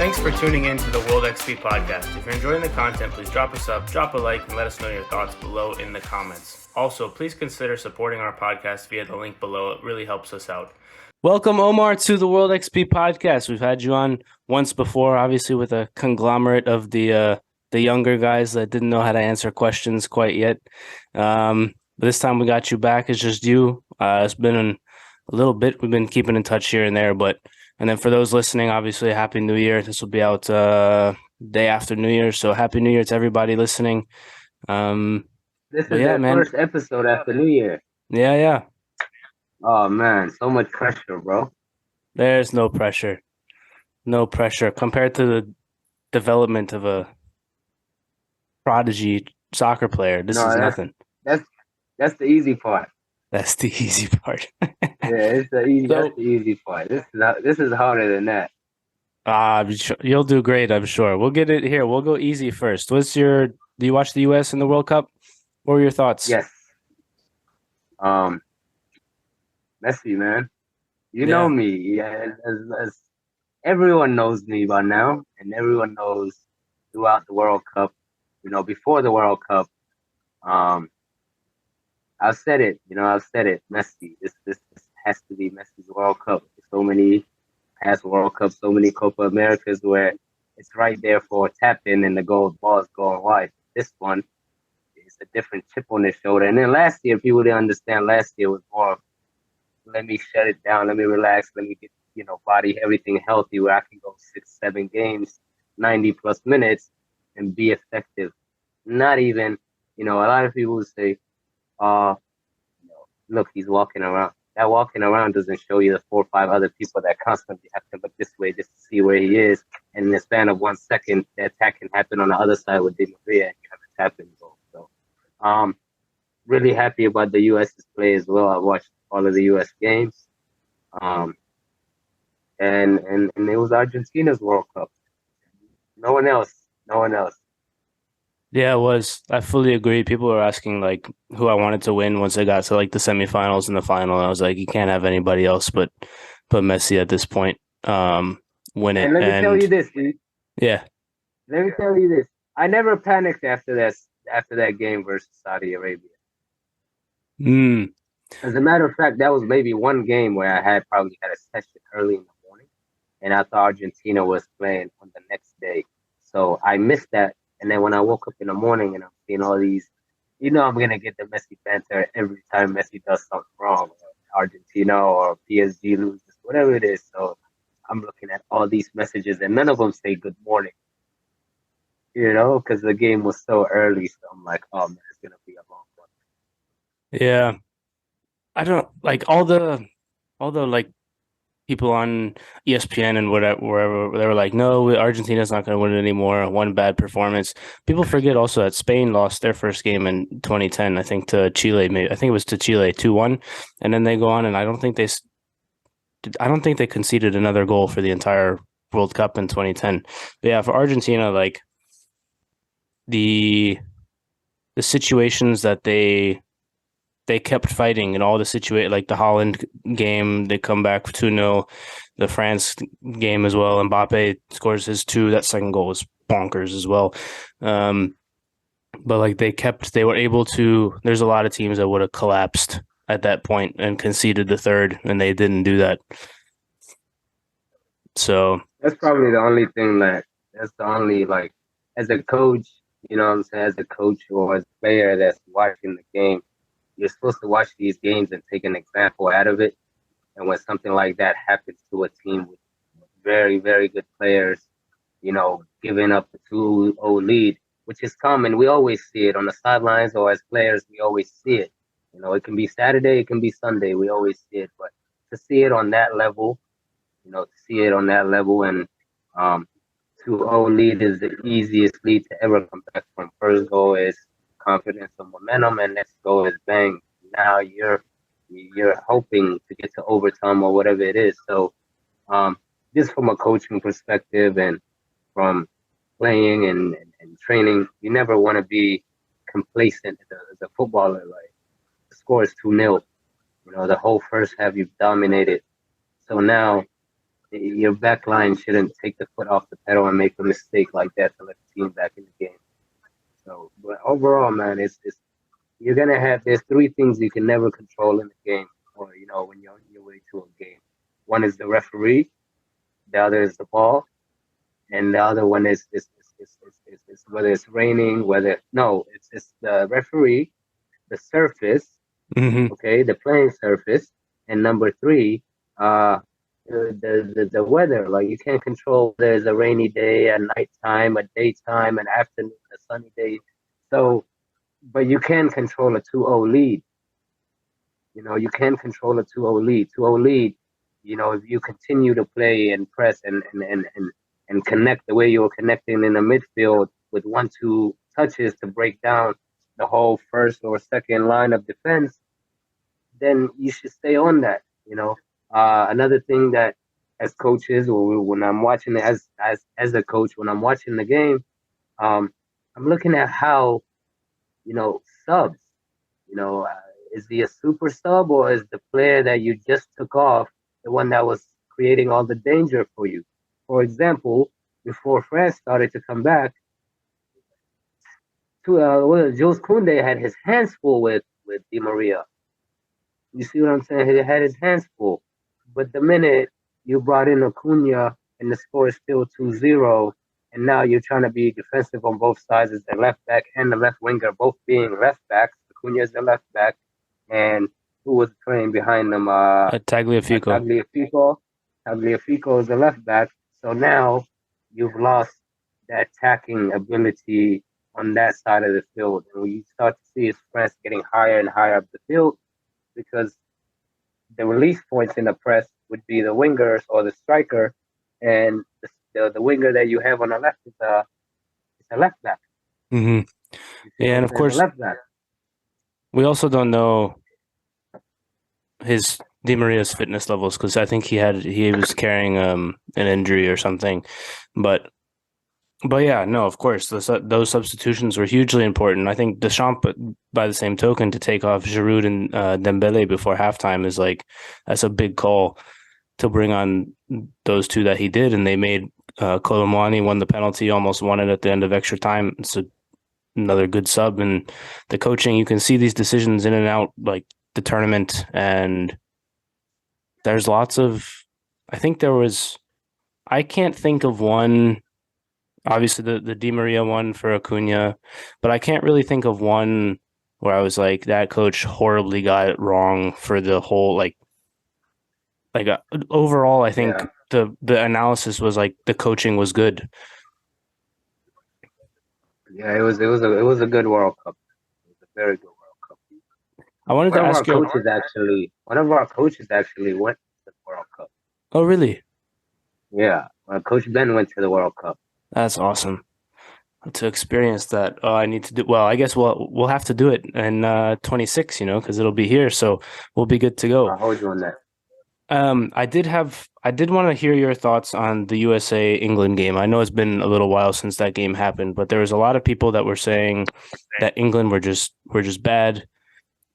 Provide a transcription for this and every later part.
Thanks for tuning in to the World XP podcast. If you're enjoying the content, please drop us up, drop a like, and let us know your thoughts below in the comments. Also, please consider supporting our podcast via the link below. It really helps us out. Welcome, Omar, to the World XP podcast. We've had you on once before, obviously with a conglomerate of the younger guys that didn't know how to answer questions quite yet. But this time we got you back. It's just you. It's been a little bit. We've been keeping in touch here and there, and then for those listening, obviously, Happy New Year. This will be out day after New Year, so Happy New Year to everybody listening. This is the first episode after New Year. Yeah. Oh, man, so much pressure, bro. There's no pressure. No pressure. Compared to the development of a prodigy soccer player, this is nothing. That's the easy part. That's the easy part. Yeah, that's the easy part. This is harder than that. You'll do great, I'm sure. We'll get it here. We'll go easy first. Do you watch the US in the World Cup? What were your thoughts? Yes. Messi, man. You know me. Yeah, as everyone knows me by now, and everyone knows throughout the World Cup, before the World Cup, I've said it, Messi. This has to be Messi's World Cup. So many past World Cups, so many Copa Americas where it's right there for a tap in and the ball is going wide. This one is a different chip on his shoulder. And then last year, people didn't understand. Last year was more of, let me shut it down, let me relax, let me get body, everything healthy where I can go 6-7 games, 90 plus minutes and be effective. Not even, a lot of people would say, look, he's walking around. That walking around doesn't show you the 4 or 5 other people that constantly have to look this way just to see where he is. And in the span of 1 second, the attack can happen on the other side with Di Maria, and you have a tap and goal. So, really happy about the U.S.'s play as well. I watched all of the U.S. games, and it was Argentina's World Cup. No one else. Yeah, it was. I fully agree. People were asking who I wanted to win once I got to the semifinals and the final. And I was like, you can't have anybody else but Messi at this point win it. And let me tell you this, dude. Yeah. Let me tell you this. I never panicked after that game versus Saudi Arabia. As a matter of fact, that was maybe one game where I probably had a session early in the morning, and I thought Argentina was playing on the next day. So I missed that. And then when I woke up in the morning and I'm seeing all these, I'm going to get the Messi banter every time Messi does something wrong, or Argentina or PSG loses, whatever it is. So I'm looking at all these messages and none of them say good morning, because the game was so early. So I'm like, oh, man, it's going to be a long one. Yeah. I don't all the people on ESPN and wherever they were like, no, Argentina's not going to win it anymore. One bad performance. People forget also that Spain lost their first game in 2010, I think, to Chile. Maybe I think it was to Chile 2-1, and then they go on, and I don't think they conceded another goal for the entire World Cup in 2010. But yeah, for Argentina, the situations that they kept fighting in all the the Holland game, they come back 2-0, the France game as well. Mbappe scores his 2. That second goal was bonkers as well. But they were able to, there's a lot of teams that would have collapsed at that point and conceded the third, and they didn't do that. So that's probably the only thing that's the only, as a coach, as a coach or as a player that's watching the game, you're supposed to watch these games and take an example out of it. And when something like that happens to a team with very, very good players, giving up a 2-0 lead, which is common. We always see it on the sidelines or as players, we always see it. It can be Saturday, it can be Sunday. We always see it. But to see it on that level, and 2-0 lead is the easiest lead to ever come back from. First goal is confidence and momentum, and next goal is bang. Now you're hoping to get to overtime or whatever it is. So just from a coaching perspective and from playing and training, you never want to be complacent as a footballer. The score is 2-0. The whole first half you've dominated. So now your back line shouldn't take the foot off the pedal and make a mistake like that to let the team back in the game. So, but overall, man, it's you're gonna have there's three things you can never control in the game, or when you're on your way to a game. One is the referee, the other is the ball, and the other one is whether it's raining, whether no, it's the referee, the surface, Hmm. okay, the playing surface, and number three, the weather. Like you can't control whether it's a rainy day, a nighttime, a daytime, an afternoon, a sunny day. So, but you can control a 2-0 lead. You can control a 2-0 lead. 2-0 lead. If you continue to play and press and connect the way you were connecting in the midfield with 1-2 touches to break down the whole first or second line of defense, then you should stay on that. Another thing that as coaches, or when I'm watching it as a coach, when I'm watching the game, um, I'm looking at how subs. Is he a super sub or is the player that you just took off the one that was creating all the danger for you? For example, before France started to come back, Jules Koundé had his hands full with Di Maria. You see what I'm saying? He had his hands full. But the minute you brought in Acuna and the score is still 2-0, and now you're trying to be defensive on both sides as the left back and the left winger, both being left backs. Acuna is the left back, and who was playing behind them? Tagliafico. Tagliafico. Tagliafico is the left back. So now you've lost that attacking ability on that side of the field. And you start to see his press getting higher and higher up the field because the release points in the press would be the wingers or the striker, and the winger that you have on the left is a left back. Hmm. Yeah, and of course, left back. we also don't know his Di Maria's fitness levels because I think he was carrying an injury or something, but yeah, no, of course, those substitutions were hugely important. I think Deschamps, by the same token, to take off Giroud and Dembele before halftime is that's a big call to bring on those two that he did, and they made Colomwani won the penalty, almost won it at the end of extra time. It's another good sub, and the coaching, you can see these decisions in and out like the tournament, and there's lots of. I think there was. I can't think of one. Obviously, the Di Maria one for Acuna, but I can't really think of one where I was like, that coach horribly got it wrong for the whole overall. I think the analysis was like the coaching was good. Yeah, it was a good World Cup. It was a very good World Cup. I wanted to ask you. One of our coaches actually went to the World Cup. Oh, really? Yeah, Coach Ben went to the World Cup. That's awesome to experience that. Oh, I need to do. Well, I guess we'll have to do it in 26. Because it'll be here, so we'll be good to go. I'll hold you on that. I did want to hear your thoughts on the USA England game. I know it's been a little while since that game happened, but there was a lot of people that were saying that England were just bad,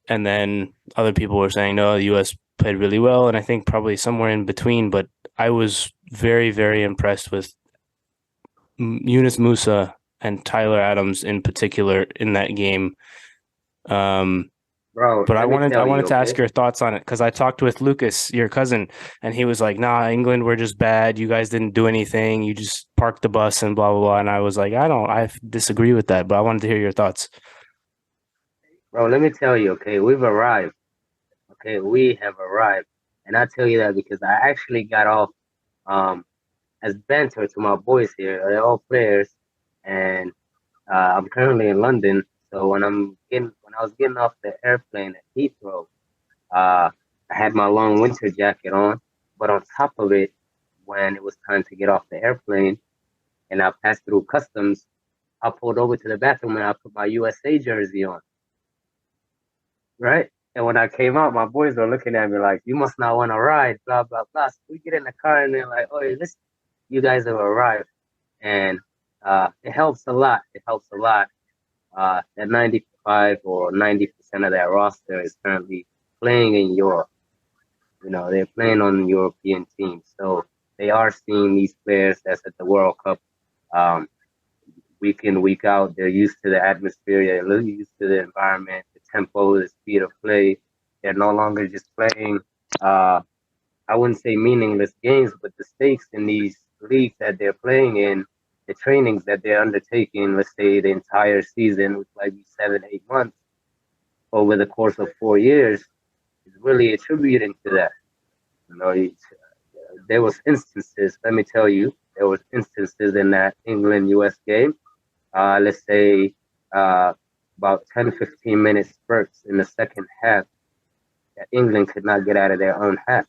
and then other people were saying no, the US played really well, and I think probably somewhere in between. But I was very, very impressed with Yunus Musa and Tyler Adams in particular in that game. Bro, but I wanted to ask your thoughts on it because I talked with Lucas, your cousin, and he was like, "Nah, England were just bad. You guys didn't do anything. You just parked the bus and blah blah blah." And I was like, I disagree with that, but I wanted to hear your thoughts. Bro, let me tell you, okay, we've arrived. Okay, we have arrived, and I tell you that because I actually got off as banter to my boys here. They're all players, and I'm currently in London. So when I was getting off the airplane at Heathrow, I had my long winter jacket on. But on top of it, when it was time to get off the airplane, and I passed through customs, I pulled over to the bathroom and I put my USA jersey on. Right? And when I came out, my boys were looking at me like, "You must not want to ride," blah blah blah. So we get in the car and they're like, "Oh, listen, you guys have arrived," and it helps a lot. It helps a lot. That 95 or 90% of that roster is currently playing in Europe. They're playing on European teams. So they are seeing these players that's at the World Cup um, week in, week out. They're used to the atmosphere. They're used to the environment, the tempo, the speed of play. They're no longer just playing. Uh, I wouldn't say meaningless games, but the stakes in these leagues that they're playing in, the trainings that they're undertaking, let's say the entire season, which might be 7, 8 months over the course of 4 years, is really attributing to that. You know, there was instances. Let me tell you, there was instances in that England-U.S. game. Let's say about 10, 15 minute spurts in the second half that England could not get out of their own half.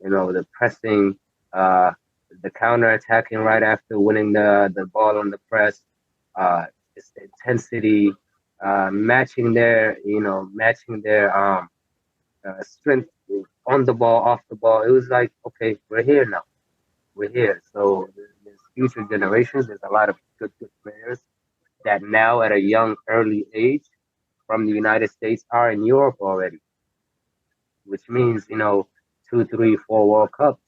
You know, the pressing, uh, the counter attacking right after winning the ball on the press, just the intensity, matching their strength on the ball, off the ball. It was like, okay, we're here now. We're here. So there's future generations. There's a lot of good players that now at a young, early age from the United States are in Europe already, which means, 2, 3, 4 World Cups.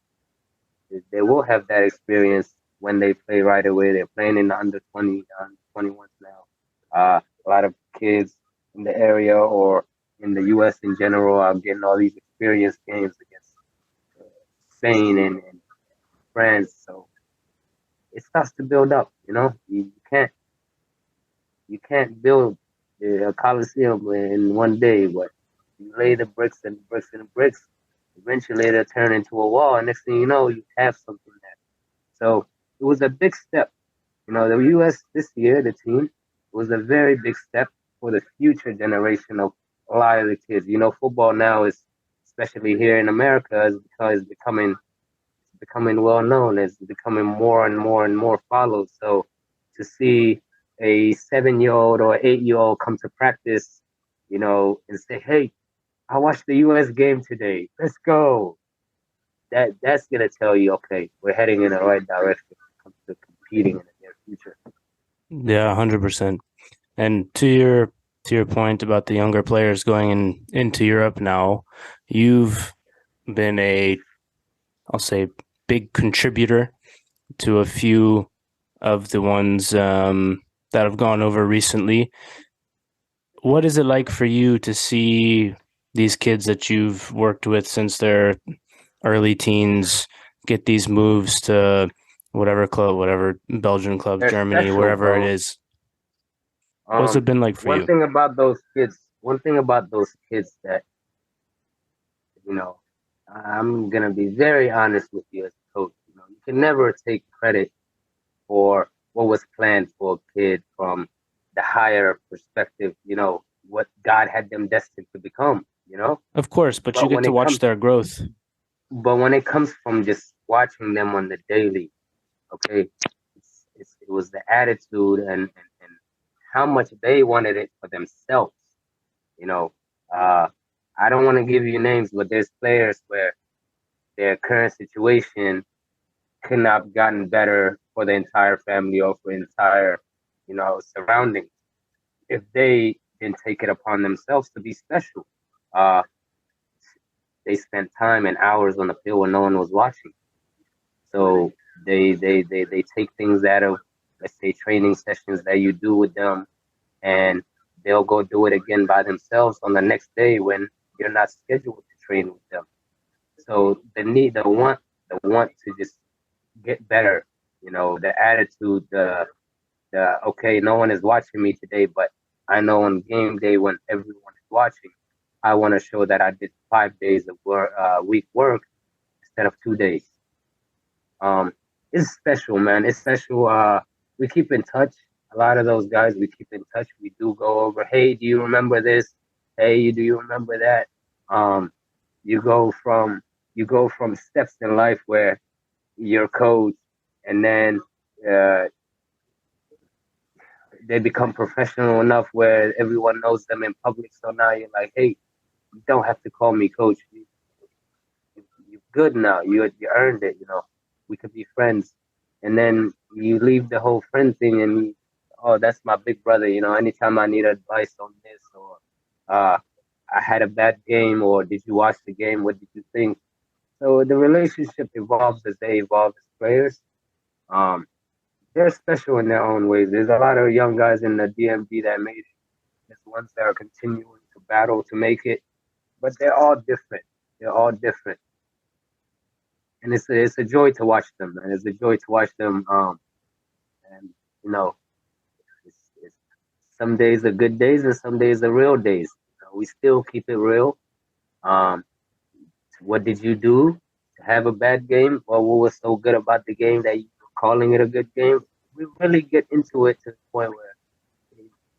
They will have that experience when they play right away. They're playing in the under 20, under 21s now. A lot of kids in the area or in the U.S. in general are getting all these experience games against Spain and France. So it starts to build up. You can't build a coliseum in one day, but you lay the bricks and bricks and bricks. Eventually, it'll turn into a wall, and next thing you know, you have something there. So it was a big step. The U.S. this year, the team, was a very big step for the future generation of a lot of the kids. Football now is, especially here in America, is becoming well known. It's becoming more and more and more followed. So to see a 7-year-old or 8-year-old come to practice, and say, "Hey, I watched the U.S. game today. Let's go." That's gonna tell you, okay, we're heading in the right direction when it comes to competing in the near future. Yeah, 100%. And to your point about the younger players going into Europe now, you've been I'll say, big contributor to a few of the ones that have gone over recently. What is it like for you to see these kids that you've worked with since their early teens get these moves to whatever club, whatever Belgian club, They're Germany, special, wherever it bro. is? What's it been like for One you? thing about those kids that, you know, I'm gonna be very honest with you as a coach. You can never take credit for what was planned for a kid from the higher perspective. What God had them destined to become. Of course, but you But get when to it watch comes, their growth. but when it comes from just watching them on the daily, okay, it was the attitude and how much they wanted it for themselves. You know, uh, I don't want to give you names, but there's players where their current situation could not have gotten better for the entire family or for entire, surroundings if they didn't take it upon themselves to be special. Uh, they spent time and hours on the field when no one was watching. So they take things out of, let's say, training sessions that you do with them, and they'll go do it again by themselves on the next day when you're not scheduled to train with them. So the want to just get better, the attitude, the okay, no one is watching me today, but I know on game day when everyone is watching, I want to show that I did 5 days of week work instead of 2 days. Um, it's special, man. It's special. We keep in touch. A lot of those guys, we keep in touch. We do go over. Hey, do you remember this? Hey, do you remember that? Um, you go from steps in life where you're coach, and then uh, they become professional enough where everyone knows them in public. So now you're like, hey, you don't have to call me coach. You're good now. You earned it. We could be friends. And then you leave the whole friend thing, and oh, that's my big brother. Anytime I need advice on this, or I had a bad game, or did you watch the game? What did you think? So the relationship evolves as they evolve as players. Um, they're special in their own ways. There's a lot of young guys in the DMV that made it. There's ones that are continuing to battle to make it, but they're all different. They're all different, and it's a joy to watch them, and it's a joy to watch them. And you know, it's some days are good days, and some days are real days. We still keep it real. Um, what did you do to have a bad game? Well, what was so good about the game that you were calling it a good game? We really get into it to the point where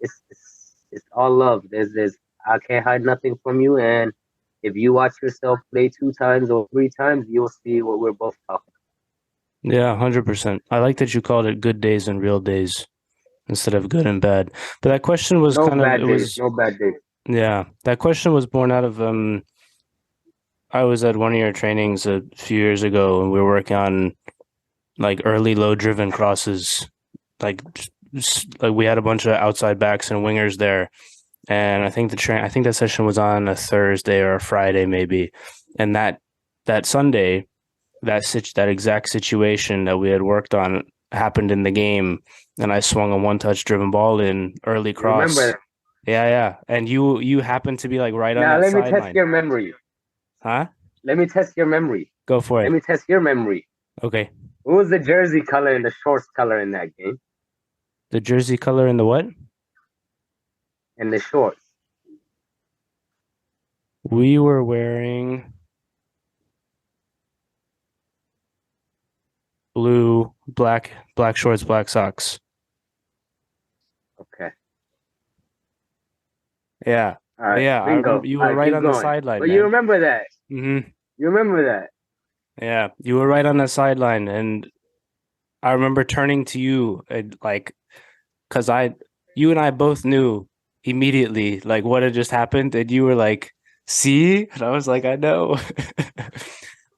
it's all love. There's I can't hide nothing from you, and if you watch yourself play 2 times or 3 times, you'll see what we're both talking Yeah, 100%. I like that you called it good days and real days instead of good and bad. But that question was about. No kind of, bad it days, was, no bad days. yeah, that question was born out of, I was at one of your trainings a few years ago and we were working on like early low driven crosses. Like, like we had a bunch of outside backs and wingers there. And I think that session was on a Thursday or a Friday maybe. And that Sunday, that exact situation that we had worked on happened in the game, and I swung a one touch driven ball in early You remember cross. that? Yeah, yeah. And you happened to be like right on Now that let me test sideline. your memory. Huh? Let me test your memory. Go for Let it. me test your memory. Okay. What was the jersey color and the shorts color in that game? The jersey color and the what? And the shorts. We were wearing blue, black shorts, black socks. Okay. Yeah. All right. Yeah, I Bingo. remember you All were right. right Keep on the going. sideline, But you man. remember that. Mm-hmm. You remember that. Yeah, you were right on the sideline, and I remember turning to you and like, because you and I both knew immediately like what had just happened, and you were like, "See," and I was like, "I know."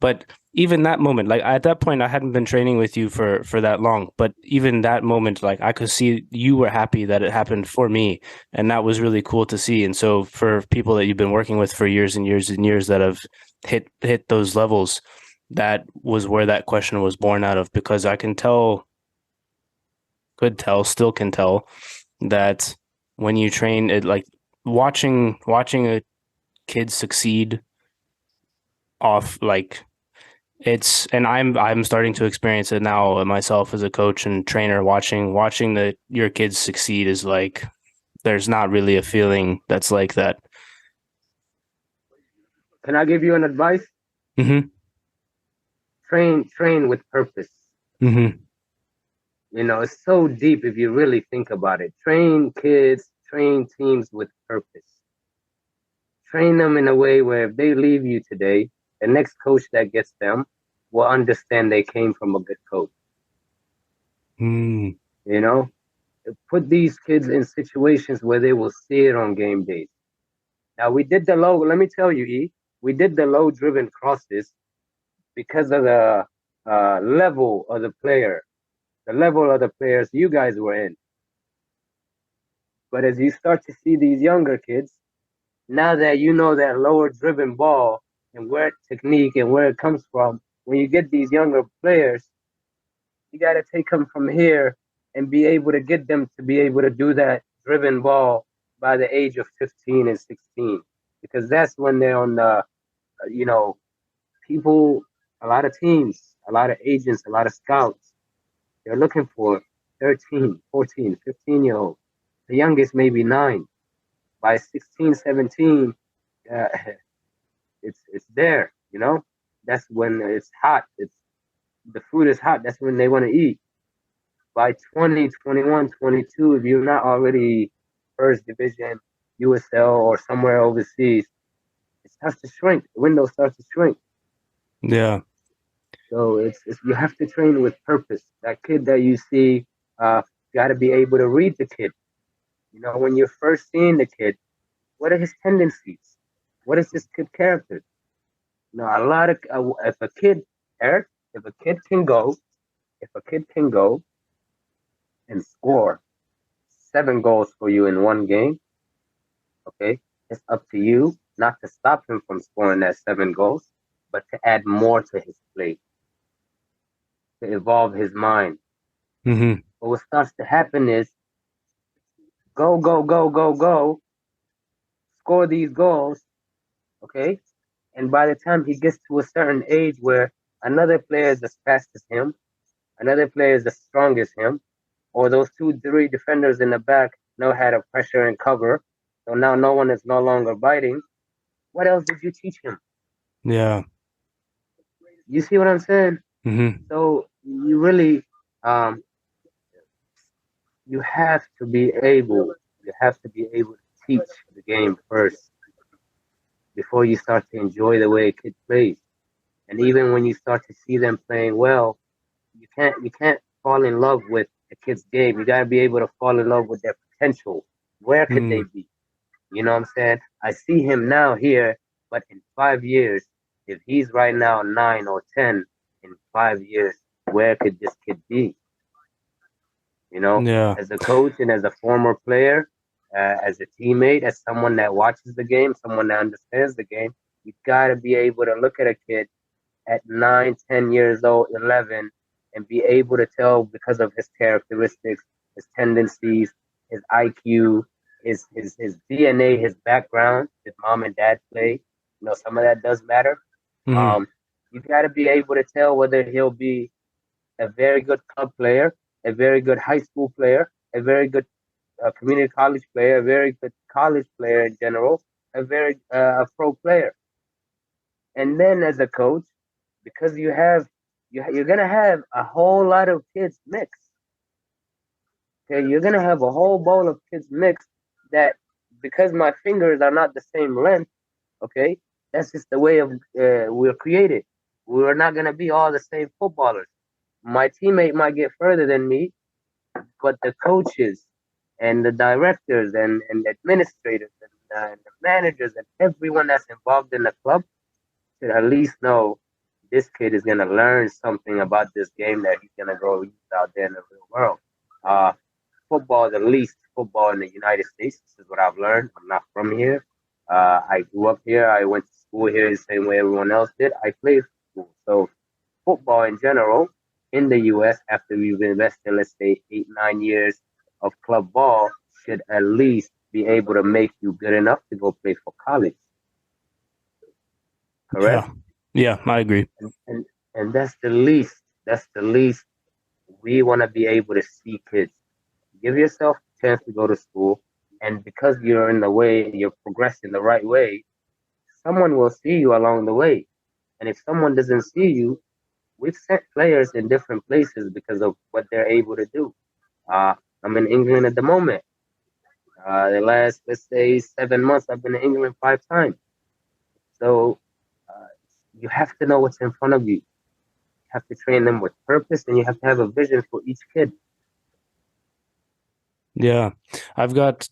But even that moment, like at that point, I hadn't been training with you for that long. But even that moment, like I could see you were happy that it happened for me, and that was really cool to see. And so for people that you've been working with for years and years and years that have hit those levels, that was where that question was born out of, because I can tell, could tell, still can tell that when you train it, like watching a kid succeed off like it's, and I'm starting to experience it now myself as a coach and trainer, watching the your kids succeed is like there's not really a feeling that's like that. Can I give you an advice? Mm-hmm. Train with purpose. Mm-hmm. It's so deep if you really think about it. Train kids, train teams with purpose. Train them in a way where if they leave you today, the next coach that gets them will understand they came from a good coach. Mm. You know, put these kids in situations where they will see it on game days. Now we did the low. Let me tell you, we did the low driven crosses because of the level of the player, the level of the players you guys were in. But as you start to see these younger kids, now that you know that lower driven ball and where technique and where it comes from, when you get these younger players, you got to take them from here and be able to get them to be able to do that driven ball by the age of 15 and 16, because that's when they're on the, you know, people, a lot of teams, a lot of agents, a lot of scouts, they're looking for 13, 14, 15-year-old. The youngest maybe 9. By 16, 17, uh, it's there, That's when it's hot. It's the food is hot. That's when they want to eat. By 20, 21, 22, if you're not already first division, USL or somewhere overseas, it starts to shrink. The window starts to shrink. Yeah. So it's you have to train with purpose. That kid that you see, you got to be able to read the kid. When you're first seeing the kid, what are his tendencies? What is this kid character? A lot of if a kid, Eric, if a kid can go, and score 7 goals for you in one game, okay, it's up to you not to stop him from scoring that 7 goals, but to add more to his plate, to evolve his mind. Mm-hmm. But what starts to happen is go, go, go, go, go, score these goals, okay? And by the time he gets to a certain age where another player is as fast as him, another player is as strong as him, or those 2, 3 defenders in the back know how to pressure and cover, so now no one is no longer biting. What else did you teach him? Yeah. You see what I'm saying? Mm-hmm. So you really, you have to be able, to teach the game first before you start to enjoy the way a kid plays. And even when you start to see them playing well, you can't fall in love with a kid's game. You gotta be able to fall in love with their potential. Where could they Mm. be? You know what I'm saying? I see him now here, but in 5 years, if he's right now 9 or 10, in 5 years, where could this kid be? You know, Yeah. as a coach and as a former player, as a teammate, as someone that watches the game, someone that understands the game, you gotta be able to look at a kid at 9, 10 years old, 11, and be able to tell because of his characteristics, his tendencies, his IQ, his DNA, his background, his mom and dad play. You know, some of that does matter. Mm-hmm. Um, you got to be able to tell whether he'll be a very good club player, a very good high school player, a very good community college player, a very good college player in general, a pro player. And then as a coach, because you're gonna have a whole lot of kids mixed. Okay, you're gonna have a whole bowl of kids mixed that because my fingers are not the same length. Okay, that's just the way of we're created. We're not gonna be all the same footballers. My teammate might get further than me, but the coaches and the directors and the administrators and the managers and everyone that's involved in the club should at least know this kid is going to learn something about this game that he's going to go use out there in the real world. Uh, Football is at least football in the United States. This is what I've learned. I'm not from here. I grew up here. I went to school here the same way everyone else did. I played school. So football in general in the U.S. after we've invested, let's say, 8, 9 years of club ball should at least be able to make you good enough to go play for college. Yeah. Correct? Yeah, I agree. And and that's the least. That's the least we want to be able to see kids. Give yourself a chance to go to school, and because you're in the way, you're progressing the right way. Someone will see you along the way, and if someone doesn't see you, we've sent players in different places because of what they're able to do. I'm in England at the moment. The last, let's say, 7 months, I've been in England 5 times. So uh, you have to know what's in front of you. You have to train them with purpose, and you have to have a vision for each kid. Yeah. I've got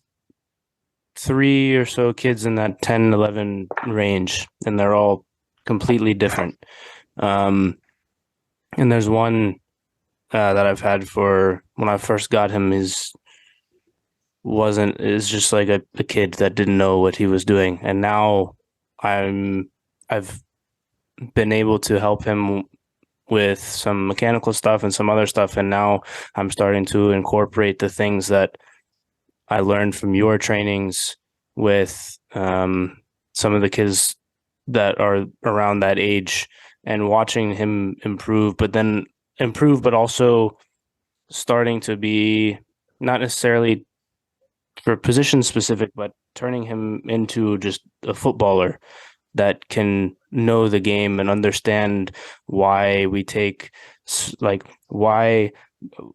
3 or so kids in that 10, 11 range, and they're all completely different. And there's one that I've had for when I first got him is just like a kid that didn't know what he was doing. And now I've been able to help him with some mechanical stuff and some other stuff. And now I'm starting to incorporate the things that I learned from your trainings with some of the kids that are around that age and watching him improve, but also starting to be not necessarily for position specific, but turning him into just a footballer that can know the game and understand why we take like why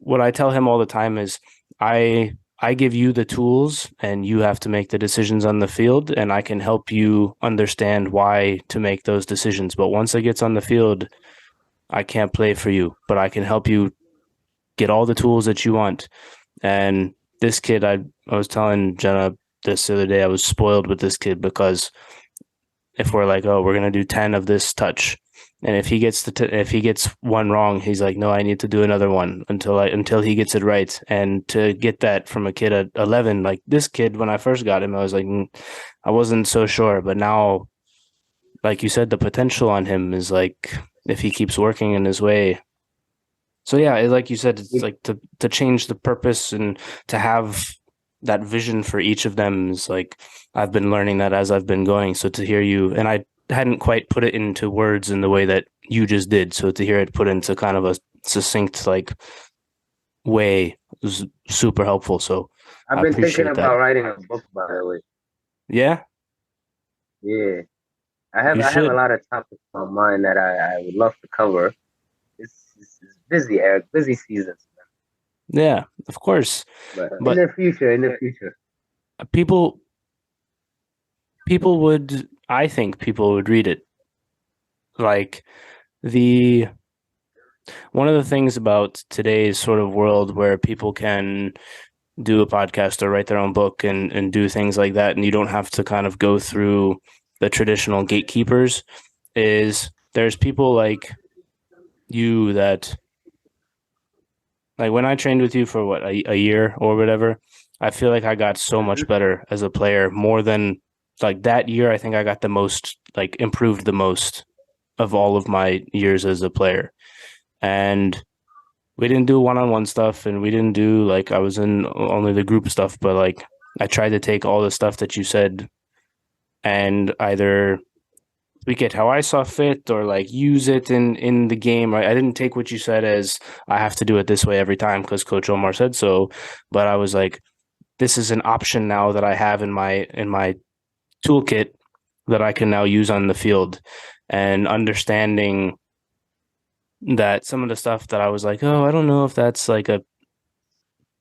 what I tell him all the time is I give you the tools and you have to make the decisions on the field, and I can help you understand why to make those decisions. But once it gets on the field, I can't play for you, but I can help you get all the tools that you want. And this kid, I was telling Jenna this the other day, I was spoiled with this kid because if we're like, oh, we're gonna do 10 of this touch, and if he gets if he gets one wrong, he's like, no, I need to do another one until he gets it right. And to get that from a kid at 11, like this kid, when I first got him, I was like, I wasn't so sure, but now like you said, the potential on him is like if he keeps working in his way. So yeah, like you said, it's like to change the purpose and to have that vision for each of them is like I've been learning that as I've been going. So to hear you, and I hadn't quite put it into words in the way that you just did. So to hear it put into kind of a succinct like way was super helpful. So I've I been thinking appreciate that. about writing a book, by the way. Yeah, Yeah, you I have a should. lot of topics on mind that I would love to cover. It's busy, Eric, busy seasons, Yeah, of course. but But in the future. people people would I think people would read it. Like the one of the things about today's sort of world where people can do a podcast or write their own book and do things like that, and you don't have to kind of go through the traditional gatekeepers, is there's people like you that like when I trained with you for what a year or whatever, I feel like I got so much Hmm. better as a player more than like that year. I think I got the most like improved the most of all of my years as a player. And we didn't do one-on-one stuff and we didn't do like I was in only the group stuff, but like I tried to take all the stuff that you said and either tweak it how I saw fit or like use it in the game. I didn't take what you said as I have to do it this way every time because Coach Omar said so, but I was like, this is an option now that I have in my toolkit that I can now use on the field, and understanding that some of the stuff that I was like, oh, I don't know if that's like a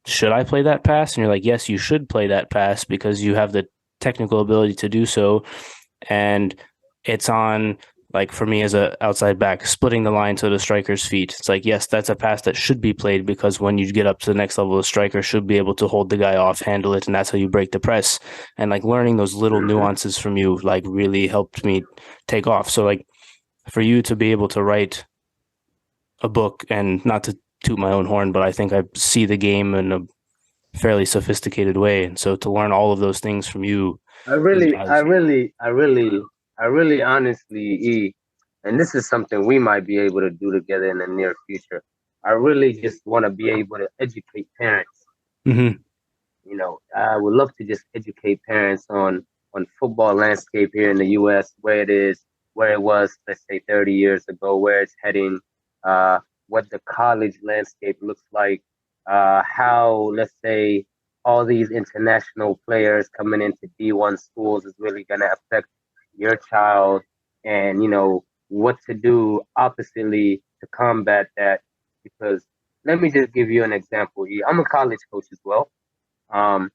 should I play that pass? And you're like, yes, you should play that pass because you have the technical ability to do so. And it's on like for me as a outside back, splitting the line to the striker's feet. It's like, yes, that's a pass that should be played because when you get up to the next level, the striker should be able to hold the guy off, handle it, and that's how you break the press. And like learning those little Hmm. nuances from you like really helped me take off. So like for you to be able to write a book and not to toot my own horn, but I think I see the game in a fairly sophisticated way. And so to learn all of those things from you I is really, I valuable. really, I really, I really honestly, and this is something we might be able to do together in the near future. I really just want to be able to educate parents. Mm-hmm. I would love to just educate parents on football landscape here in the U.S., where it is, where it was, let's say 30 years ago, where it's heading, uh, what the college landscape looks like, how, let's say, all these international players coming into D1 schools is really going to affect your child, and what to do oppositely to combat that. Because let me just give you an example. I'm a college coach as well. Um,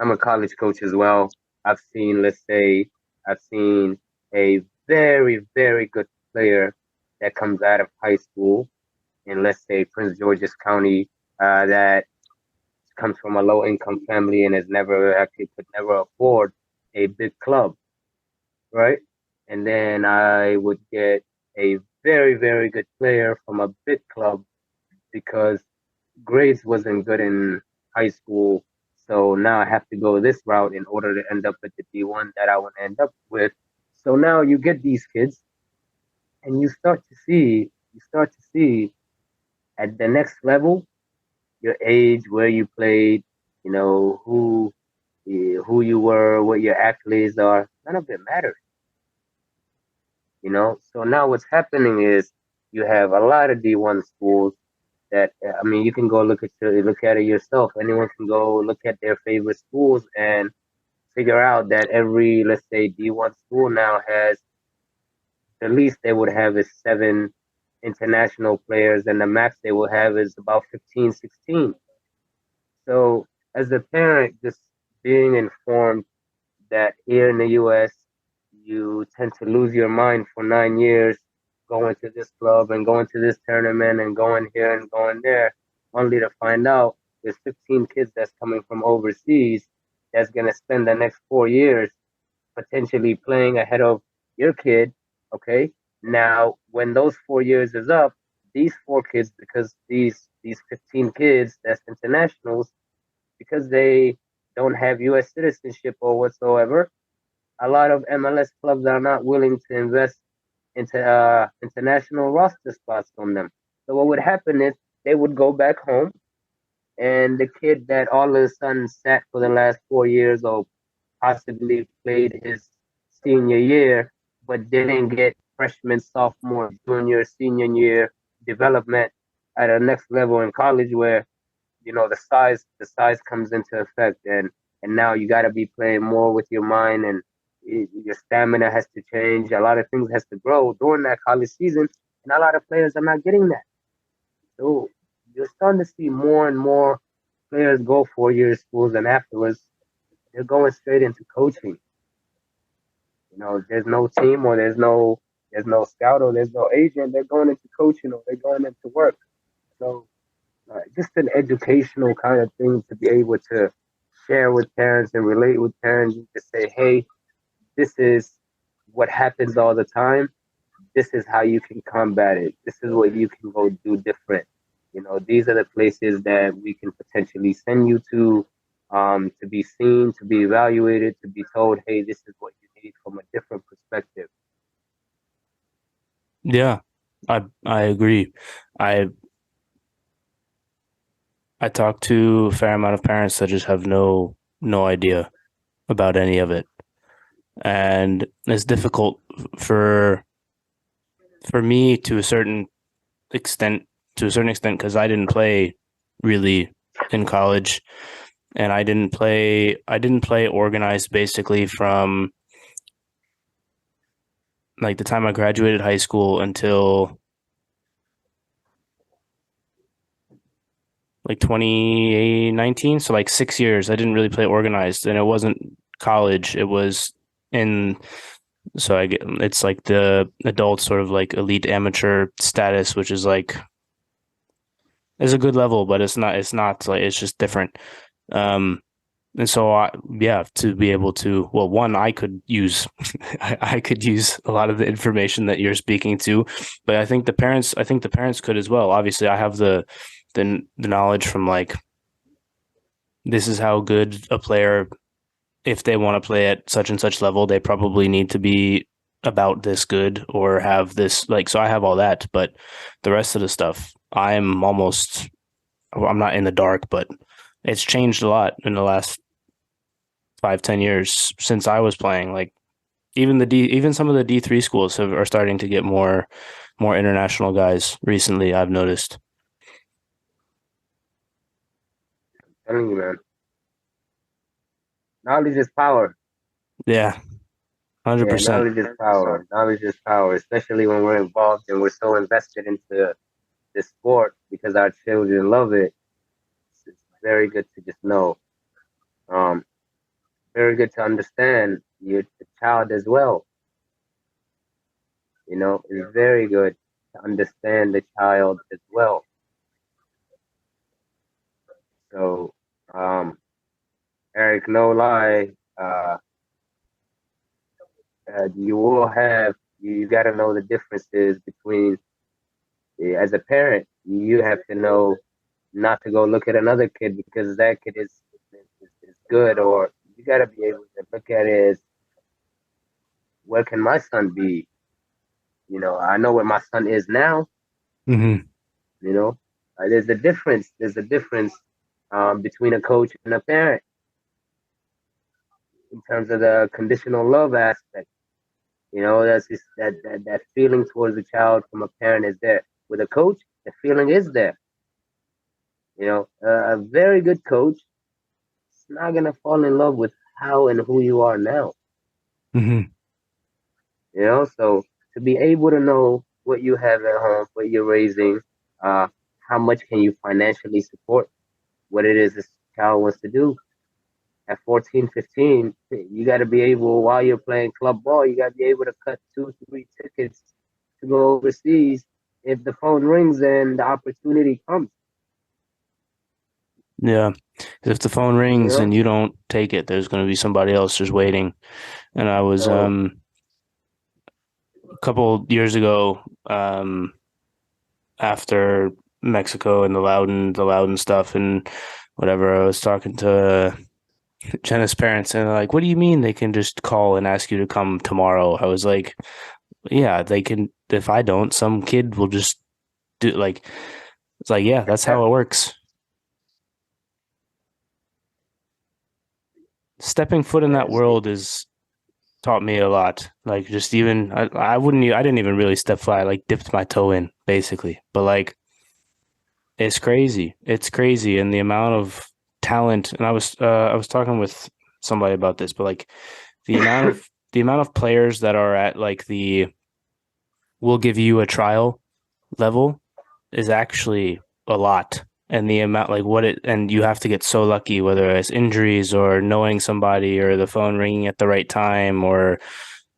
I'm a college coach as well. I've seen, let's say, I've seen a very, very good player that comes out of high school in, let's say, Prince George's County, that comes from a low income family and has never actually could never afford a big club, right? And then I would get a very, very good player from a big club because grades wasn't good in high school. So now I have to go this route in order to end up with the D1 that I want to end up with. So now you get these kids and you start to see at the next level, your age, where you played, who you were, what your accolades are. None of it matters. So now what's happening is you have a lot of D1 schools that I mean, you can go look at it yourself. Anyone can go look at their favorite schools and figure out that every, let's say, D1 school now has the least they would have is 7 international players, and the max they will have is about 15, 16. So as a parent, just being informed that here in the U.S. you tend to lose your mind for 9 years going to this club and going to this tournament and going here and going there, only to find out there's 15 kids that's coming from overseas that's going to spend the next 4 years potentially playing ahead of your kid. Okay. Now, when those 4 years is up, these four kids, because these 15 kids that's internationals, because they don't have U.S. citizenship or whatsoever, a lot of MLS clubs are not willing to invest into international roster spots from them. So what would happen is they would go back home, and the kid that all of a sudden sat for the last 4 years or possibly played his senior year, but didn't get freshman, sophomore, junior, senior year development at a next level in college where the size comes into effect, and now you got to be playing more with your mind, and your stamina has to change. A lot of things has to grow during that college season, and a lot of players are not getting that. So you're starting to see more and more players go 4 year schools, and afterwards they're going straight into coaching. There's no team, or there's no scout, or there's no agent. They're going into coaching, or they're going into work. So just an educational kind of thing to be able to share with parents and relate with parents, and to say, hey, this is what happens all the time. This is how you can combat it. This is what you can go do different. These are the places that we can potentially send you to be seen, to be evaluated, to be told, hey, this is what you need from a different perspective. Yeah, I agree. I I talk to a fair amount of parents that just have no idea about any of it, and it's difficult for for me extent to a certain extent because I didn't play really in college, and I didn't play organized basically from like the time I graduated high school until like 2019, so like 6 years I didn't really play organized, and it wasn't college, it was in so I get it's like the adult sort of like elite amateur status, which is like is a good level, but it's not like it's just different. um and so yeah, to be able to, well, one, I could use I could use a lot of the information that you're speaking to, but I think the parents could as well. Obviously I have the knowledge from like this is how good a player, if they want to play at such and such level, they probably need to be about this good or have this, like, so I have all that, but the rest of the stuff I'm not in the dark, but it's changed a lot in the last 5-10 years since I was playing. Like even some of the D3 schools are starting to get more international guys recently, I've noticed. I'm telling you, man, knowledge is power. Yeah, Yeah, 100%. knowledge is power. Knowledge is power, especially when we're involved and we're so invested into this sport because our children love it. It's very good to just know. Um, Very good to understand the child as well. It's very good to understand the child as well. So, Eric, no lie, you will have you got to know the differences between, as a parent, you have to know not to go look at another kid because that kid is good, or you got to be able to look at it as, where can my son be? I know where my son is now. Hmm. You know, there's a difference. There's a difference between a coach and a parent in terms of the conditional love aspect. That's just that feeling towards the child from a parent is there. With a coach, the feeling is there. A very good coach is not gonna fall in love with how and who you are now. Hmm. So to be able to know what you have at home, what you're raising, uh, how much can you financially support what it is this child wants to do at 14, 15, you got to be able, while you're playing club ball, you got to be able to cut 2, 3 tickets to go overseas if the phone rings and the opportunity comes. Yeah, if the phone You rings know, and you don't take it, there's going to be somebody else just waiting. And I was so a couple years ago, after Mexico and the Loudon stuff and whatever, I was talking to Jenna's parents, and they're like, "What do you mean they can just call and ask you to come tomorrow?" I was like, "Yeah, they can. If I don't, some kid will just do like." It's like, yeah, that's how it works. Stepping foot in that Yes. world has taught me a lot. Like, just even I didn't even really step foot. I like dipped my toe in basically, but like, it's crazy. It's crazy, and the amount of talent. And I was talking with somebody about this, but like the amount of players that are at like the we'll give you a trial level is actually a lot. And the amount, like what it, and you have to get so lucky, whether it's injuries or knowing somebody or the phone ringing at the right time, or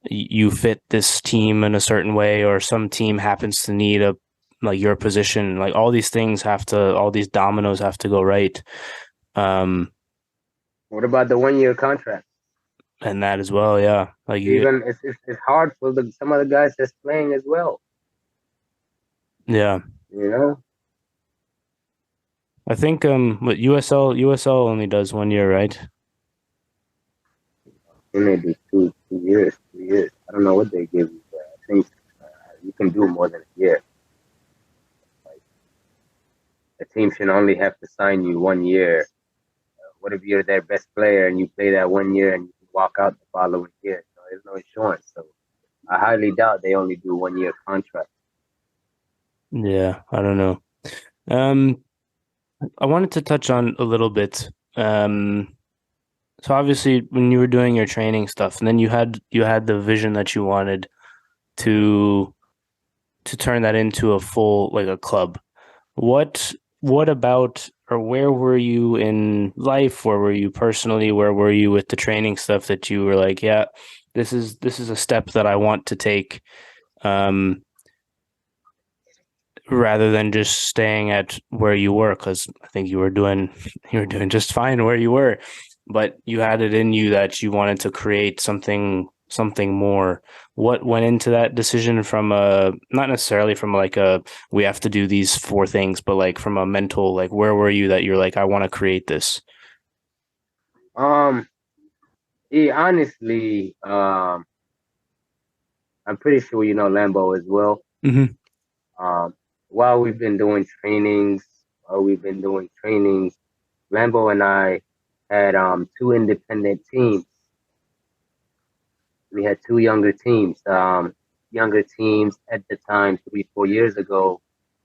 you fit this team in a certain way, or some team happens to need a, like your position. Like all these things have to, all these dominoes have to go right. Um, What about the 1 year contract? and that as well, yeah. Like you, Even it's hard for some of the guys that's playing as well. yeah. You know, I think what USL only does 1 year, right? they may do 2 years, 3 years. I don't know what they give you, but I think you can do more than a year. Like a team should only have to sign you 1 year. What if you're their best player and you play that 1 year and you walk out the following year? So there's no insurance. So I highly doubt they only do 1 year contract. Yeah, I don't know. Um, I wanted to touch on a little bit. So obviously when you were doing your training stuff, and then you had the vision that you wanted to to turn that into a full like a club. What about or where were you in life? Where were you personally? Where were you with the training stuff that you were like, yeah, this is a step that I want to take, um, rather than just staying at where you were, because I think you were doing just fine where you were, but you had it in you that you wanted to create something more. What went into that decision from a not necessarily from like a we have to do these four things, but like from a mental like where were you that you're like I want to create this? Um, honestly, I'm pretty sure you know Lambo as well. Mm-hmm. Um, while we've been doing trainings, while we've been doing trainings, Lambo and I had two independent teams. We had two younger teams at the time, 3, 4 years ago,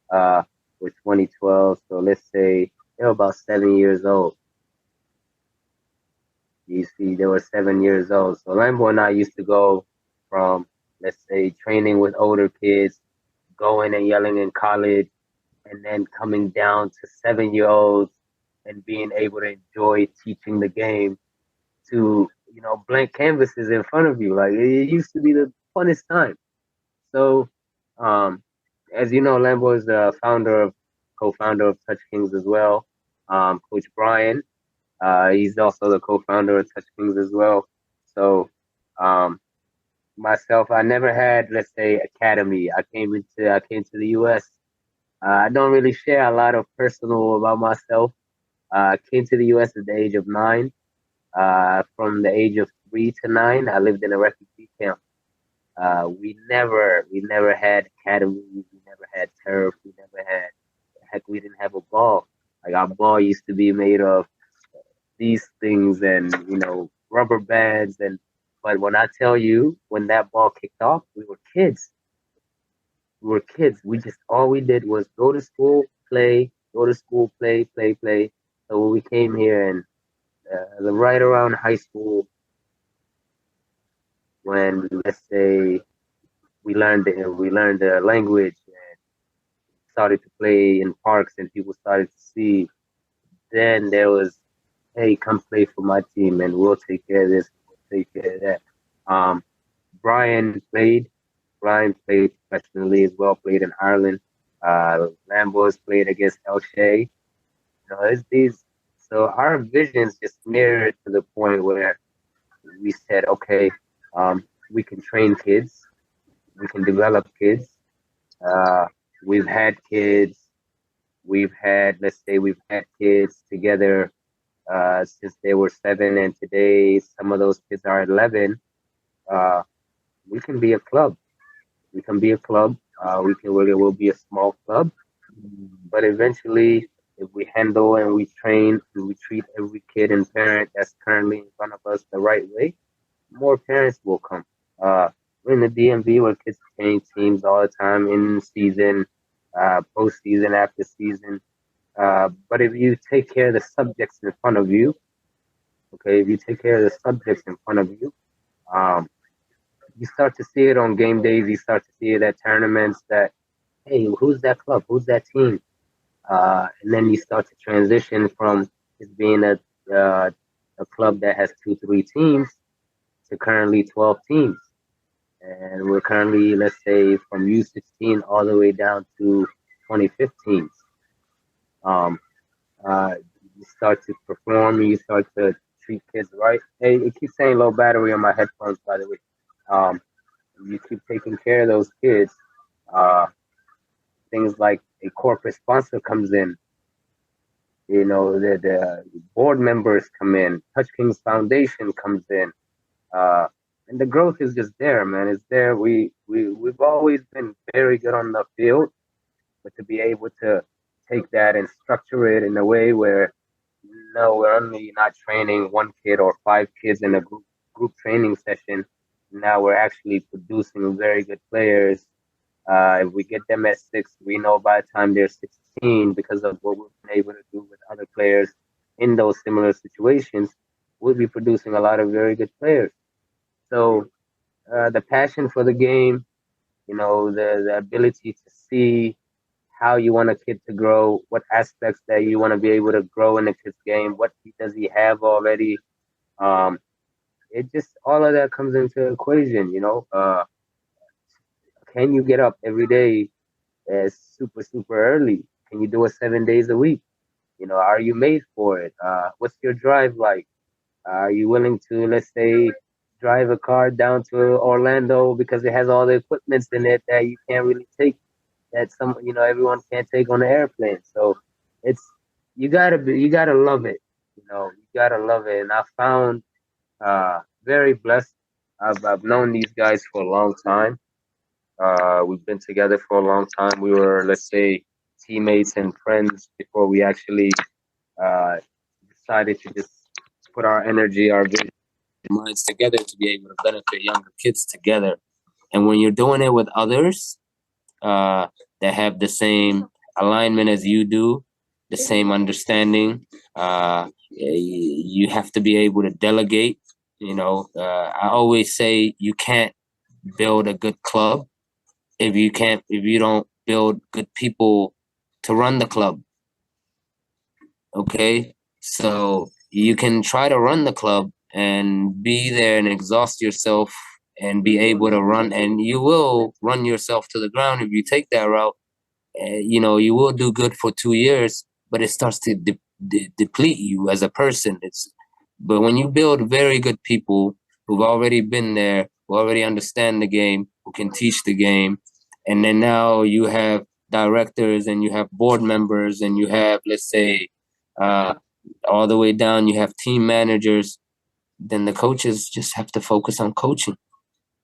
uh, were 2012. So let's say they were about 7 years old. You see, they were 7 years old. So Lambo and I used to go from, let's say, training with older kids, going and yelling in college, and then coming down to 7 year olds and being able to enjoy teaching the game to, blank canvases in front of you. Like it used to be the funnest time. So, um, as you know, Lambo is the co-founder of Touch Kings as well. Coach Brian, he's also the co-founder of Touch Kings as well. So, um, myself, I never had, let's say, academy. I came to the U.S. I don't really share a lot of personal about myself. I came to the U.S. at the age of 9. From the age of 3 to 9, I lived in a refugee camp. We never had academies. We never had turf. We didn't have a ball. Like our ball used to be made of these things and, rubber bands. But when I tell you, when that ball kicked off, we were kids. We were kids. All we did was go to school, play, go to school, play, play, play. So when we came here and right around high school, when let's say we learned the language and started to play in parks and people started to see. Then there was, hey, come play for my team and we'll take care of this, we'll take care of that. Um, Brian played. Brian played professionally as well. Played in Ireland. Lambos played against El Shea. It's these. So our visions just mirrored to the point where we said, okay, we can train kids, we can develop kids. Uh, we've had kids. Let's say we've had kids together since they were 7 and today some of those kids are 11. Uh, we can be a club. We can be a club. We can really will be a small club, but eventually, if we handle and we train and we treat every kid and parent that's currently in front of us the right way, more parents will come. We're in the DMV where kids change teams all the time in season, postseason, after season. But if you take care of the subjects in front of you, okay, if you take care of the subjects in front of you, um, you start to see it on game days. You start to see it at tournaments. That hey, who's that club? Who's that team? And then you start to transition from it being a club that has 2, 3 teams to currently 12 teams. And we're currently, let's say, from U16 all the way down to 2015. Um, you start to perform, you start to treat kids right. Hey, it keeps saying low battery on my headphones, by the way. Um, you keep taking care of those kids. Uh, things like a corporate sponsor comes in, the board members come in, Touch Kings Foundation comes in, and the growth is just there, man. It's there. We've always been very good on the field, but to be able to take that and structure it in a way where no, we're only not training one kid or 5 kids in a group training session. Now we're actually producing very good players. If we get them at 6, we know by the time they're 16, because of what we've been able to do with other players in those similar situations, we'll be producing a lot of very good players. So the passion for the game, the ability to see how you want a kid to grow, what aspects that you want to be able to grow in a kid's game, what does he have already. It just, all of that comes into equation. Can you get up every day super, super early? Can you do it 7 days a week? Are you made for it? What's your drive like? Are you willing to, let's say, drive a car down to Orlando because it has all the equipments in it that you can't really take, that everyone can't take on the airplane. So it's, you gotta love it. You gotta love it. And I found very blessed. I've known these guys for a long time. We've been together for a long time. We were, let's say, teammates and friends before we actually uh, decided to just put our energy, our vision, minds together to be able to benefit younger kids together. And when you're doing it with others that have the same alignment as you do, the same understanding, you have to be able to delegate. I always say you can't build a good club if you don't build good people to run the club. Okay, so you can try to run the club and be there and exhaust yourself and be able to run, and you will run yourself to the ground if you take that route. You will do good for 2 years, but it starts to deplete you as a person. But when you build very good people who've already been there, who already understand the game, who can teach the game, and then now you have directors and you have board members and you have, let's say, all the way down, you have team managers, then the coaches just have to focus on coaching.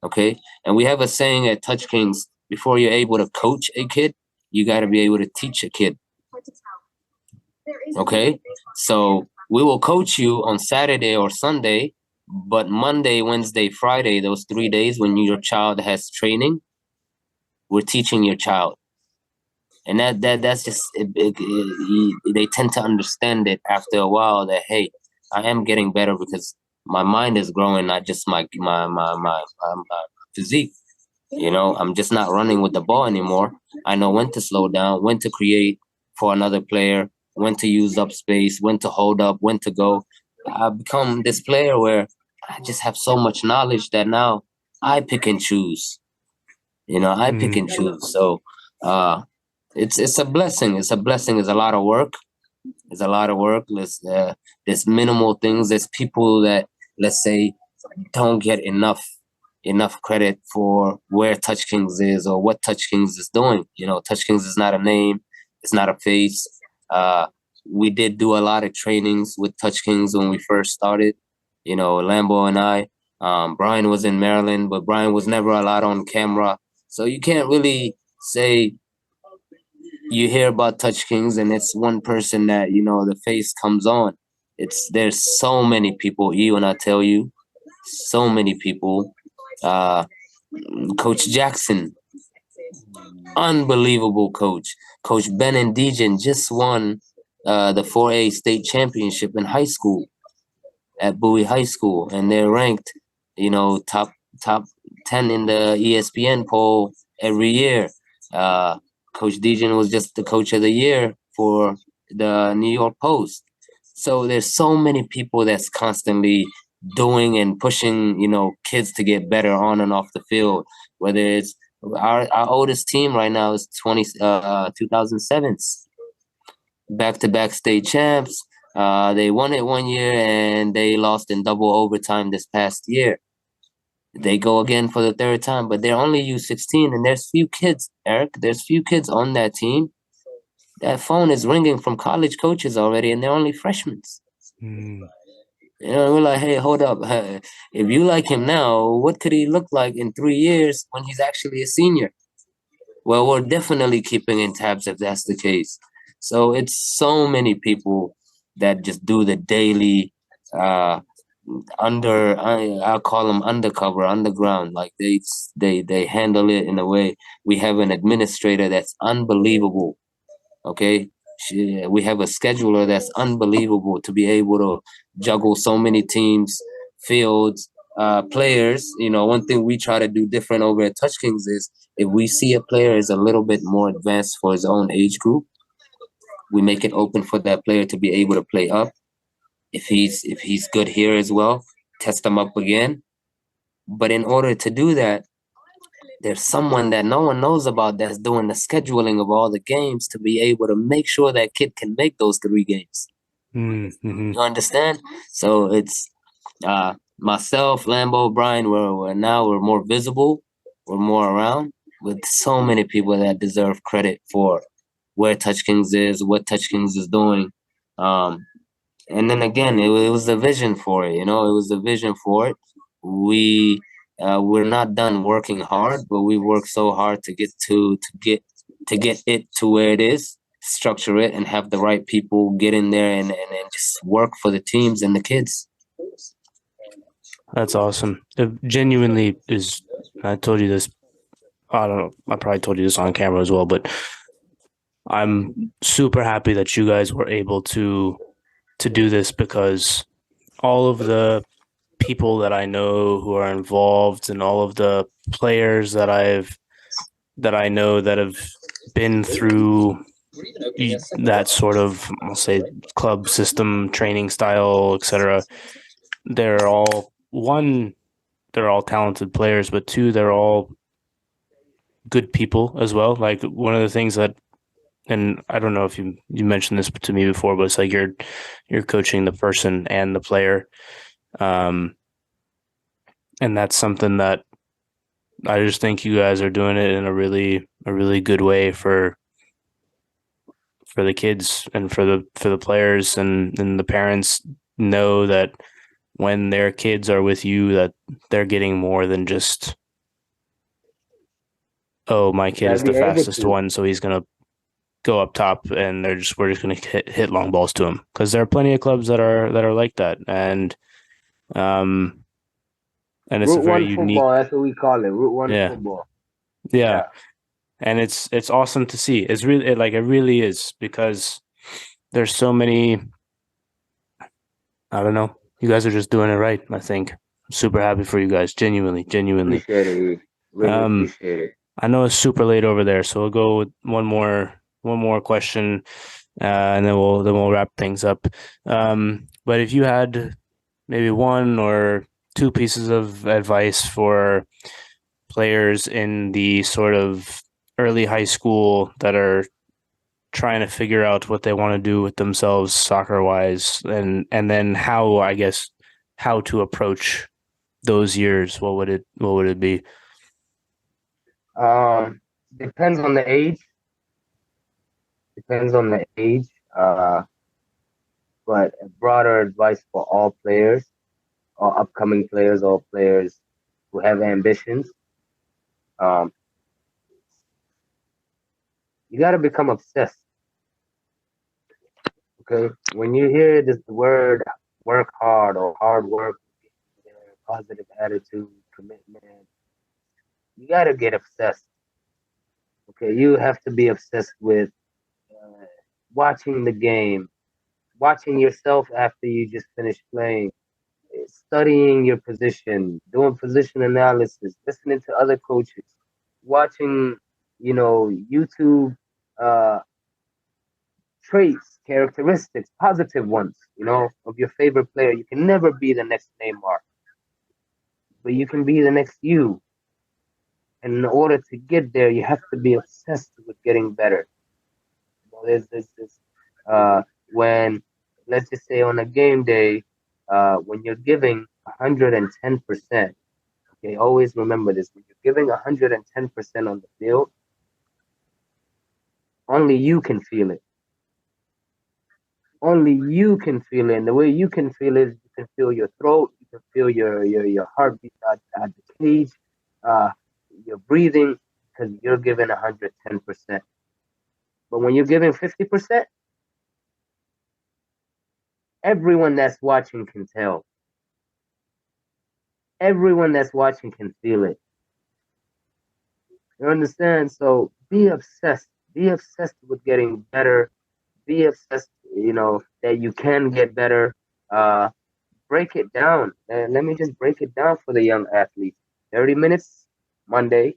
Okay. And we have a saying at Touch Kings, before you're able to coach a kid, you got to be able to teach a kid. Okay. So we will coach you on Saturday or Sunday, but Monday, Wednesday, Friday, those 3 days when your child has training, we're teaching your child. And that's just they tend to understand it after a while that, hey, I am getting better because my mind is growing, not just my physique. I'm just not running with the ball anymore. I know when to slow down, when to create for another player, when to use up space, when to hold up, when to go. I've become this player where I just have so much knowledge that now I pick and choose. I pick and choose. So it's a blessing. It's a blessing. It's a lot of work. It's a lot of work. There's minimal things. There's people that, let's say, don't get enough credit for where Touch Kings is or what Touch Kings is doing. Touch Kings is not a name. It's not a face. we did do a lot of trainings with Touch Kings when we first started. Lambo and I. Brian was in Maryland, but Brian was never allowed on camera. So you can't really say you hear about Touch Kings and it's one person that, the face comes on. There's so many people, when I tell you, so many people. Coach Jackson, unbelievable coach. Coach Ben and Dejan just won the 4A state championship in high school at Bowie High School, and they're ranked, top 10 in the ESPN poll every year. Coach Dejan was just the coach of the year for the New York Post. So there's so many people that's constantly doing and pushing, kids to get better on and off the field. Whether it's our oldest team right now is 2007s, back-to-back state champs. They won it one year and they lost in double overtime this past year. They go again for the third time, but they're only U16, and there's few kids, Eric. There's few kids on that team. That phone is ringing from college coaches already, and they're only freshmen. We're like, hey, hold up. If you like him now, what could he look like in 3 years when he's actually a senior? Well, we're definitely keeping in tabs if that's the case. So it's so many people that just do the daily I'll call them undercover, underground. Like they handle it in a way. We have an administrator that's unbelievable. Okay, we have a scheduler that's unbelievable to be able to juggle so many teams, fields, players. One thing we try to do different over at Touch Kings is if we see a player is a little bit more advanced for his own age group, we make it open for that player to be able to play up. If he's good here as well, test him up again. But in order to do that, there's someone that no one knows about that's doing the scheduling of all the games to be able to make sure that kid can make those 3 games. Mm-hmm. You understand? So it's myself, Lambo, Brian, we're more visible, we're more around, with so many people that deserve credit for where Touch Kings is, what Touch Kings is doing. And then again, it was the vision for it. It was the vision for it. We're not done working hard, but we work so hard to get it to where it is, structure it, and have the right people get in there and just work for the teams and the kids. That's awesome. It genuinely is. I told you this. I don't know. I probably told you this on camera as well, but I'm super happy that you guys were able to do this, because all of the people that I know who are involved and all of the players that I know that have been through that sort of, I'll say, club system, training style, etc. They're all talented players, but 2, they're all good people as well. Like, one of the things that, and I don't know if you mentioned this to me before, but it's like you're coaching the person and the player. And that's something that I just think you guys are doing it in a really good way for the kids and for the players, and the parents know that when their kids are with you, that they're getting more than just, oh, my kid is the fastest one, so he's gonna go up top, and we're just gonna hit long balls to him, because there are plenty of clubs that are like that, and it's Route a very one unique. Football, that's what we call it. Route 1 football. Yeah. And it's awesome to see. It really is, because there's so many. I don't know. You guys are just doing it right, I think. I'm super happy for you guys. Genuinely. Appreciate it. Really appreciate it. I know it's super late over there, so we'll go with one more question, and then we'll wrap things up. But if you had maybe 1 or 2 pieces of advice for players in the sort of early high school that are trying to figure out what they want to do with themselves soccer-wise, and then how to approach those years, what would it be? Depends on the age. but a broader advice for all players, all upcoming players, all players who have ambitions. Um, you got to become obsessed. Okay, when you hear this word "work hard" or "hard work," positive attitude, commitment, you got to get obsessed. Okay, you have to be obsessed with uh, watching the game, watching yourself after you just finished playing, studying your position, doing position analysis, listening to other coaches, watching, YouTube uh, traits, characteristics, positive ones, of your favorite player. You can never be the next Neymar, but you can be the next you. And in order to get there, you have to be obsessed with getting better. There's this when, let's just say, on a game day, when you're giving 110%. Okay, always remember this: when you're giving 110% on the field, only you can feel it. Only you can feel it. And the way you can feel it is you can feel your throat, you can feel your heartbeat at the cage, uh, your breathing, because you're giving 110%. But when you're giving 50%, everyone that's watching can tell. Everyone that's watching can feel it. You understand? So be obsessed. Be obsessed with getting better. Be obsessed, that you can get better. Break it down. Let me just break it down for the young athletes. 30 minutes Monday,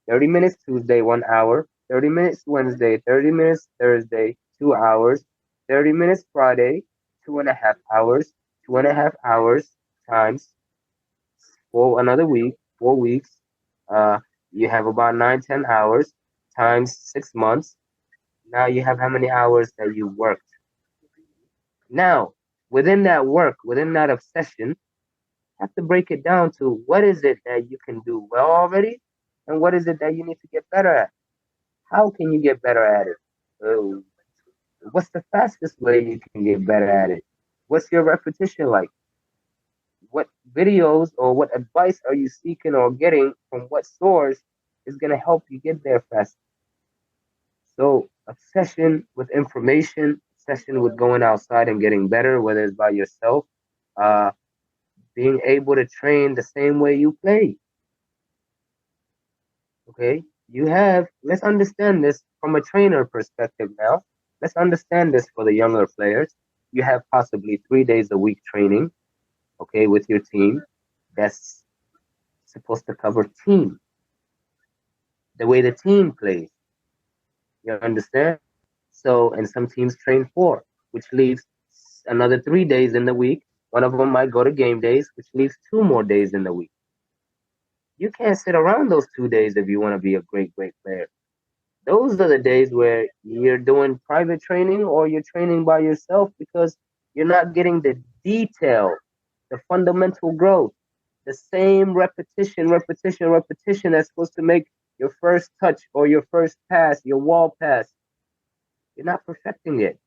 30 minutes Tuesday, 1 hour, 30 minutes Wednesday, 30 minutes Thursday, 2 hours, 30 minutes Friday, 2.5 hours, 2.5 hours times for another week, 4 weeks. You have about 9, 10 hours times 6 months. Now you have how many hours that you worked. Now, within that work, within that obsession, you have to break it down to what is it that you can do well already, and what is it that you need to get better at. How can you get better at it? What's the fastest way you can get better at it? What's your repetition like? What videos or what advice are you seeking or getting from what source is going to help you get there fast? So, obsession with information, obsession with going outside and getting better, whether it's by yourself, uh, being able to train the same way you play. Okay, let's understand this from a trainer perspective now. Let's understand this for the younger players. You have possibly 3 days a week training, okay, with your team. That's supposed to cover team, the way the team plays. You understand? So, and some teams train 4, which leaves another 3 days in the week. One of them might go to game days, which leaves 2 more days in the week. You can't sit around those 2 days if you want to be a great, great player. Those are the days where you're doing private training or you're training by yourself because you're not getting the detail, the fundamental growth, the same repetition that's supposed to make your first touch or your first pass, your wall pass. You're not perfecting it.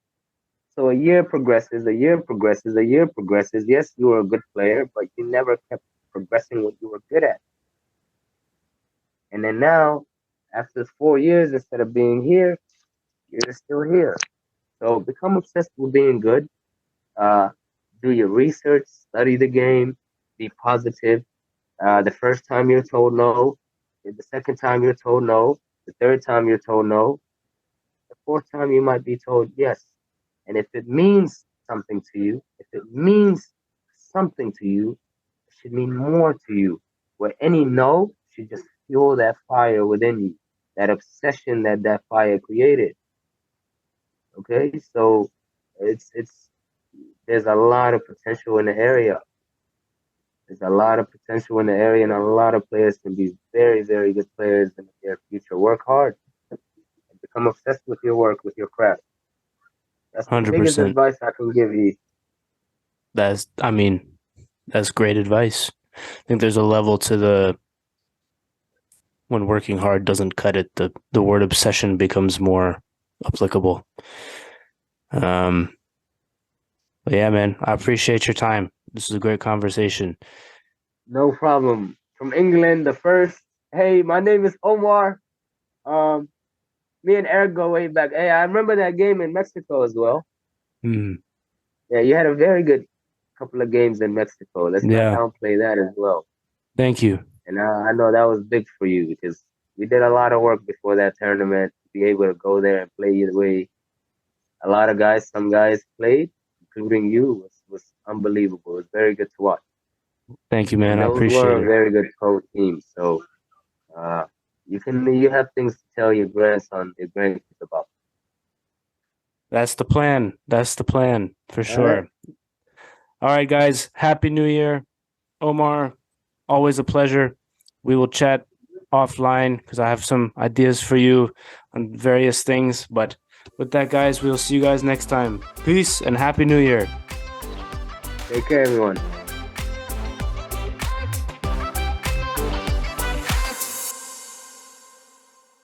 So a year progresses. Yes, you were a good player, but you never kept progressing what you were good at. And then now, after 4 years, instead of being here, you're still here. So become obsessed with being good. Do your research, study the game, be positive. The first time you're told no, the second time you're told no, the third time you're told no, the fourth time you might be told yes. And if it means something to you, it should mean more to you. Where any no should just fuel that fire within you, that obsession that fire created. Okay, so it's there's a lot of potential in the area. There's a lot of potential in the area, and a lot of players can be very, very good players in their future. Work hard and become obsessed with your work, with your craft. That's the biggest 100%. advice I can give you. That's great advice. I think there's a level to when working hard doesn't cut it, the word obsession becomes more applicable. But yeah, man, I appreciate your time. This is a great conversation. No problem. From England, the first. Hey, my name is Omar. Me and Eric go way back. Hey, I remember that game in Mexico as well. Mm. Yeah, you had a very good couple of games in Mexico. Let's not Yeah. downplay that as well. Thank you. And I know that was big for you because we did a lot of work before that tournament to be able to go there and play the way a lot of guys, some guys played, including you, was unbelievable. It was very good to watch. Thank you, man. And I those appreciate were a it. very good pro team. So you have things to tell your grandson, your grandkids about. That's the plan. That's the plan for sure. right. All right, guys. Happy New Year. Omar, always a pleasure. We will chat offline because I have some ideas for you on various things. But with that, guys, we'll see you guys next time. Peace and Happy New Year. Take care, everyone.